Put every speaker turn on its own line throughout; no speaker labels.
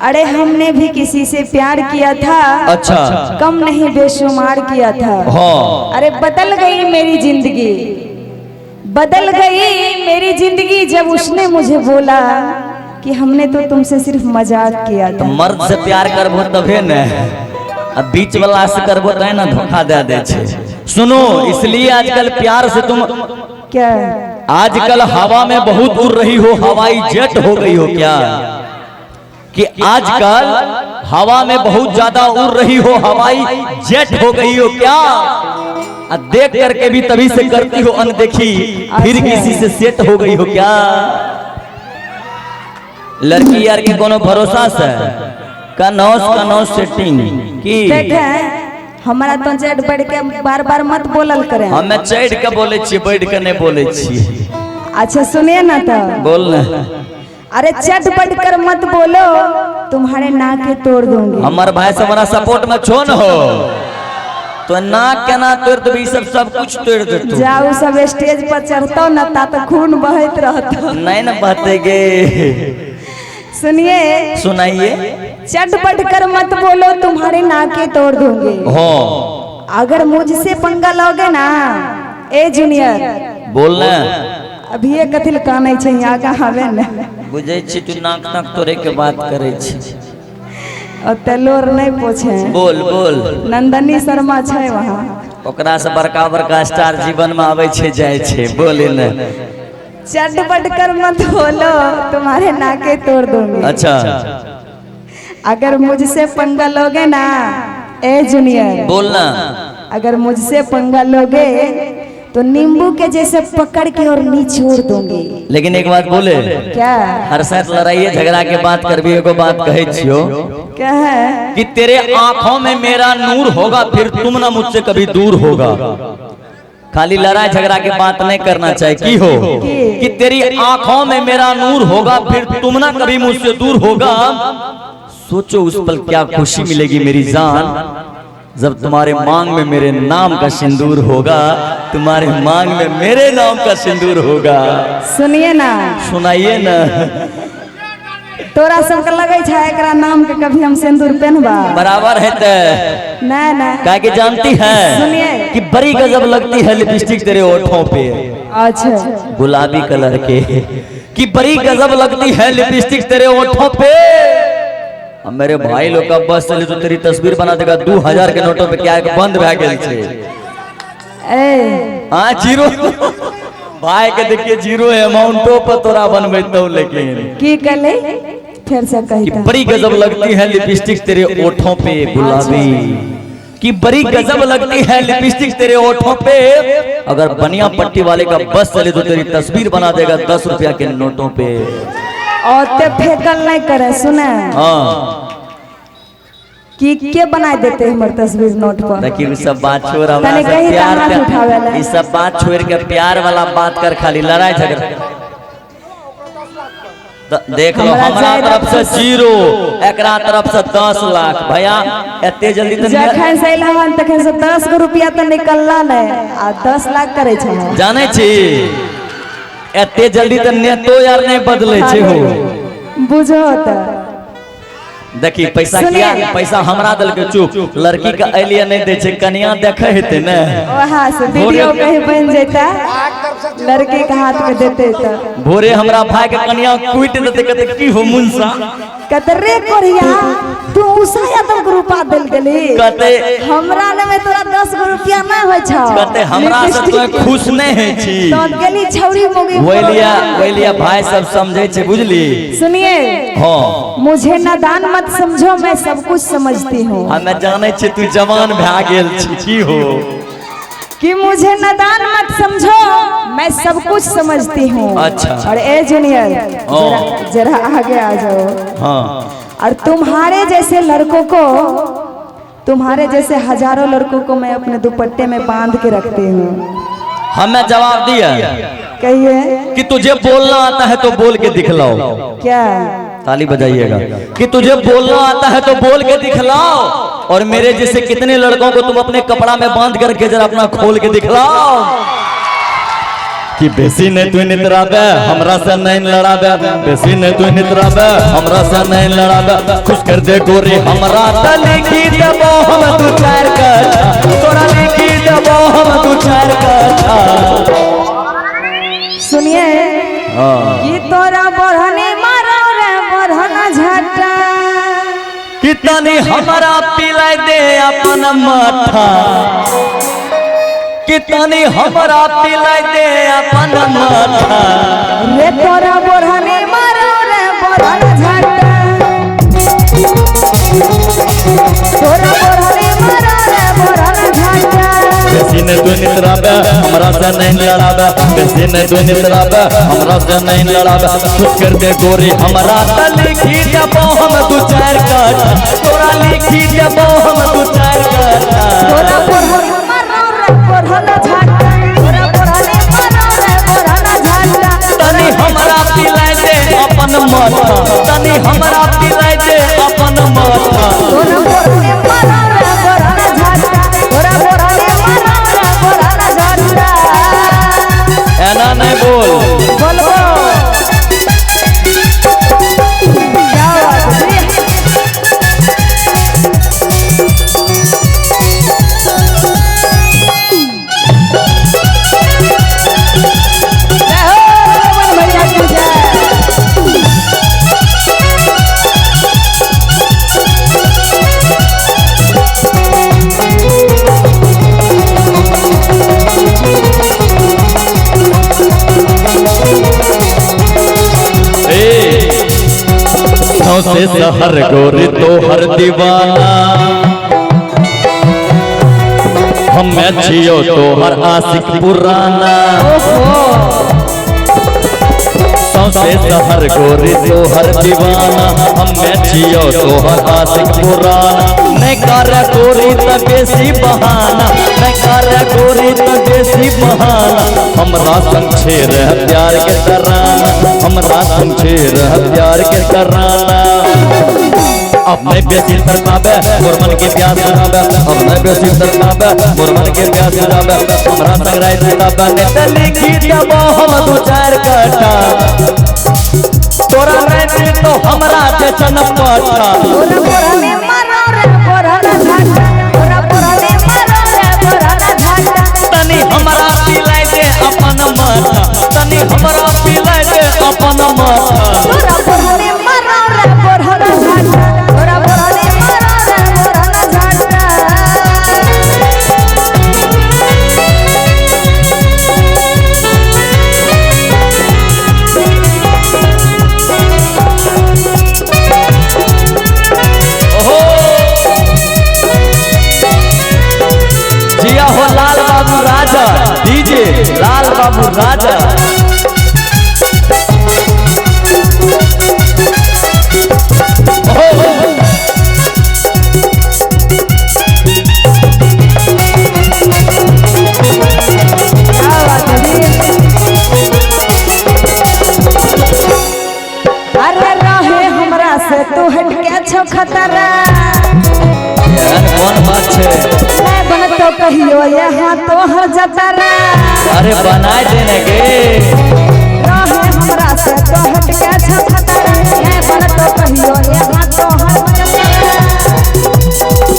अरे हमने भी किसी से प्यार किया था।
अच्छा।
कम नहीं बेशुमार किया था।
हाँ।
अरे बदल गई मेरी जिंदगी, बदल गई मेरी जिंदगी जब उसने मुझे बोला कि हमने तो तुमसे सिर्फ मजाक किया था।
मर्द से प्यार करबो तबे न, अब बीच वाला से करबो तो ना धोखा दे दे छे। सुनो, इसलिए आजकल प्यार से तुम
क्या
आजकल हवा में बहुत उड़ रही हो, हवाई जेट हो गई हो क्या? कि आजकल हवा में बहुत ज्यादा उड़ रही हो, हवाई जेट हो गई हो क्या? देख करके भी तभी से करती हो अनदेखी, फिर किसी से सेट हो गई हो क्या? लड़की यार के कोनो भरोसा से का नौस सेटिंग की
हमारा तो चैट बढ़ के बार बार मत बोलल करे।
हमें चैट के बोले छी, बैठ के नहीं बोले छी।
अच्छा सुनिए ना तो
बोल ना।
अरे चट बढ़ कर मत बोलो, तुम्हारे नाके तोड़ दूंगी।
हमार भाई से हमारा सपोर्ट में छो न हो तो नाक के ना तोड़ दे, सब कुछ तोड़ दे।
जाओ सब स्टेज पर चढ़तो न ता तो खून बहत रहता।
नहीं न बहतेगे।
सुनिए,
सुनाइए।
चटपट कर मत बोलो, तुम्हारे नाके तोड़ दूंगी।
हो
अगर मुझसे पंगा लोगे ना ए जूनियर,
बोलना
अभी ये कथिल कानै छै आगा हवे न।
बुझै छी तू नाक नाक तोड़े के बात करे छी।
और तेलोर नहीं पूछे।
बोल बोल।
नंदनी शर्मा छै वहाँ,
ओकरा से बड़का बड़का स्टार जीवन में आवे छे जाए छे। बोले न।
चटपट कर मत बोलो, तुम्हारे नाके तोड़ दूंगी।
अच्छा।
अगर मुझसे पंगा लोगे ना ए जूनियर,
बोलना।
अगर मुझसे पंगा लोगे तो नींबू के जैसे पकड़ के और निचोड़ दूंगी।
लेकिन एक बात बोले,
क्या?
हर साथ लड़ाई झगड़ा के बात कर भी एगो बात कहे छियो।
क्या है?
कि तेरे आंखों में मेरा नूर होगा, फिर तुम ना मुझसे कभी दूर होगा। खाली लड़ाई झगड़ा की बात नहीं करना चाहिए। की हो कि तेरी आंखों में मेरा नूर होगा, फिर तुम ना कभी मुझसे दूर होगा। सोचो उस पल क्या खुशी मिलेगी मेरी जान, जब तुम्हारे मांग में मेरे नाम का सिंदूर होगा, तुम्हारे मांग में मेरे नाम का सिंदूर होगा।
सुनिए ना।
सुनाइए ना।
तोरा सबके लगे छै एकरा नाम के कभी हम सिंदूर पहनबा?
बराबर है ते।
नहीं नहीं।
क्या कि जानती है
सुनिए
कि बड़ी गजब लगती है लिपस्टिक तेरे होठों पे।
अच्छा।
गुलाबी कलर के कि बड़ी गजब लगती है लिपस्टिक तेरे होठों पे। अब मेरे भाई लोग का बस चले तो तेरी तस्वीर बना देगा 2000 के नोटों पे। क्या बंद भा गेल छे? हाँ जीरो भाई के देखिए जीरो अमाउंटो पर तोरा बनबैतो। लेकिन
की कले फिर से कही
कि बड़ी गजब लगती है लिपस्टिक तेरे ओठों पे गुलाबी, कि बड़ी गजब लगती है लिपस्टिक तेरे ओठों पे। अगर बनिया पट्टी वाले का बस चले तो तेरी तस्वीर बना देगा 10 रुपया के नोटों पे।
और ते फेकल नहीं करे। सुने
हाँ
कि के बना देते हमर तस्वीर नोट पर।
देखिए सब बात छोड़,
तने कहीं हाथ उठावेला।
ये सब बात छोड़ के प्यार वाला बात कर, खाली लड़ाई झगड़ा। देख लो हमारा तरफ से 0, एकरा तरफ से 10 लाख। भैया एते जल्दी तो
जखन से एलहन तखन से 10 गो रुपया तो निकलला नहीं, आ 10 लाख करे छै।
जाने छी एते जल्दी तो नेतो यार नहीं बदले छे हो।
बुझो त
देखी पैसा किया, पैसा हमरा दल के चुप, लड़की का एलिया नहीं दे छे, कन्या देखे हेते न
वहां से वीडियो कहीं बन जेता, लड़के के हाथ में देते त
भोरे हमरा भाई के कन्या कुइट देते। कहते की हो मुंसा,
कहते रे कोरिया तू उसाया 10 गो रुपया देल गेली।
कहते
हमरा ने में तोरा 10 गो रुपया ना होय छ।
कहते हमरा से तो खुश नहीं है छी
तो गेली छौरी मोगी।
वैलिया भाई सब समझे छे, बुझली।
सुनिए,
हां
मुझे नादान मत समझो, मैं सब कुछ समझती हूँ।
हमें जाने छे तू जवान भा गेल छी। की हो
कि मुझे नादान मत समझो, मैं सब कुछ समझती हूँ।
अच्छा।
और ए जूनियर जरा आगे आ जाओ।
हाँ।
और तुम्हारे जैसे लड़कों को, तुम्हारे जैसे हजारों लड़कों को मैं अपने दुपट्टे में बांध के रखती हूँ।
हमें जवाब दिया।
कहिए
कि तुझे बोलना आता है तो बोल के दिखलाओ।
क्या?
ताली बजाइएगा। कि तुझे बोलना आता है तो बोल के दिखलाओ, और मेरे जैसे कितने लड़कों को तुम अपने कपड़ा में बांध करके जरा अपना खोल के दिखलाओ। कि बेसी नहीं तू नितराबे हमरा से नहीं लड़ाबे, बेसी नहीं तू नितराबे हमरा से नहीं लड़ाबे। खुश कर दे गोरी हमरा त लिखी देबो हम दू चार कट्ठा, तोरा लिखी देबो हम दू चार कट्ठा।
सुनिए कि तोरा बढ़ने मारो रे बढ़ना झटा,
कितनी हमरा पिलाई दे अपन माथा, कितनी हमरा पिलाई दे अपन माथा।
रे तोरा बढ़ने मारो रे बढ़ना झटा, तोरा बढ़ने मारो रे बढ़ना झटा।
बेसी ने तू नितराबे हमरा से नहीं लड़ाबे, बेसी ने तू नितराबे हमरा से नहीं लड़ाबे। खुश कर दे गोरी हमरा त लिखी देबो हम दू चार कट्ठा, तोरा लिखी देबो हम दू चार कट्ठा।
तोरा बढ़ने मारो रे बढ़ना झटा, तोरा बढ़ने मारो रे बढ़ना झटा।
तनी हमरा पिलाई दे अपन माथा, तनी हमरा पिलाई दे अपन माथा।
तोरा बढ़ने मारो रे बढ़ना झटा, तोरा बढ़ने मारो रे बढ़ना झटा।
ऐना नहीं बोल
बोलो क्या बात है। जय हो रमन भैया की जय।
से सहर गोरी तो हर दीवाना, हम मैं छियो तो हर आशिक पुराना। से सहर गोरी तो हर दीवाना, हम मैं छियो तो हर आशिक पुराना। नहीं कर गोरी त बेसी बहाना, नहीं कर गोरी त बेसी बहाना। हमरा संग छेर है प्यार के तराना, हमरा संग छेर है प्यार के तराना। अब नहीं बेसी तरकाबे मोर मन के प्यास बुझाबे, अब नहीं बेसी तरकाबे मोर मन के प्यास बुझाबे। हमरा संग रात बिताबे ने त लिखी देबो हम दू चार कट्ठा, तोरा नहीं तो हमरा जैसन पाठा।
तोरा बढ़ने मारो रे बढ़ना झटा, तोरा बढ़ने मारो रे बढ़ना झटा।
तनी हमरा पिलाई दे अपन माथा, तनी हमरा पिलाई दे अपन माथा।
तोरा बढ़ने मारो रे बढ़ना झटा, तोरा बढ़ने मारो रे बढ़ना झटा।
ओहो जिया हो लाल बाबू राजा, डीजे लाल बाबू राजा।
क्या बात है जी। अरे रहे हमरा से तू हट के छो खतरा,
यार कौन बात छे?
मैं बन तो कहियो यहाँ तो हर जतरा।
अरे बनाए देने के
रहे हमरा से तो हट के छो खतरा, मैं बन तो कहियो यहाँ तो हर जतरा।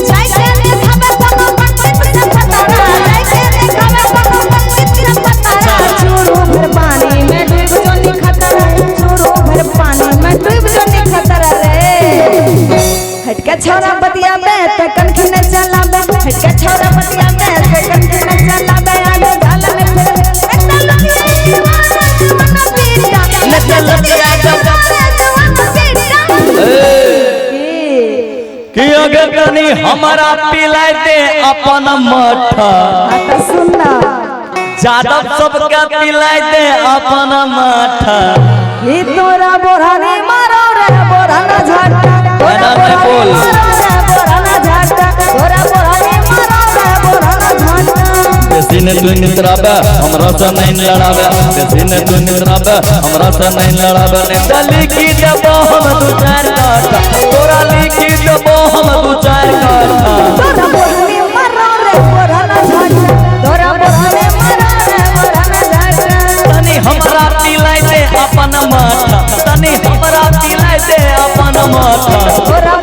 जाय के देखावे कोनो पंडित से खतरा, जाय के देखावे कोनो पंडित से खतरा। चूरू भर पानी में डूब जो नी खतरा, चूरू भर पानी में डूब जो नी खतरा रे। हट के छोरा बतिया में ते कनखी न चलाबे, हट के छोरा बतिया में ते कनखी न चलाबे। आगे गाल में फिर इतना
कि अगर तनी हमरा पिलाई दे अपन माथा,
सुनना
जादव सबके पिलाई दे अपन माथा।
ये तोरा बोरानी मारो रे बोराना झटा, तोरा बोरानी मारो रे बोराना झटा, तोरा बोरानी मारो रे बोराना झटा।
बेसी ने तू नितराबे हमरा से नहीं लड़ाबे, बेसी ने तू नितराबे हमरा से नहीं लड़ाबे। ने त लिखी देबो हम दू चार कट्ठा, तोरा लिखी देबो हम दू चार कट्ठा।
तोरा बोरानी मारो रे बोराना झटा, तोरा बोरानी मारो रे बोराना झटा।
माथा तनी हमरा दिलाई दे अपन माथा
तोरा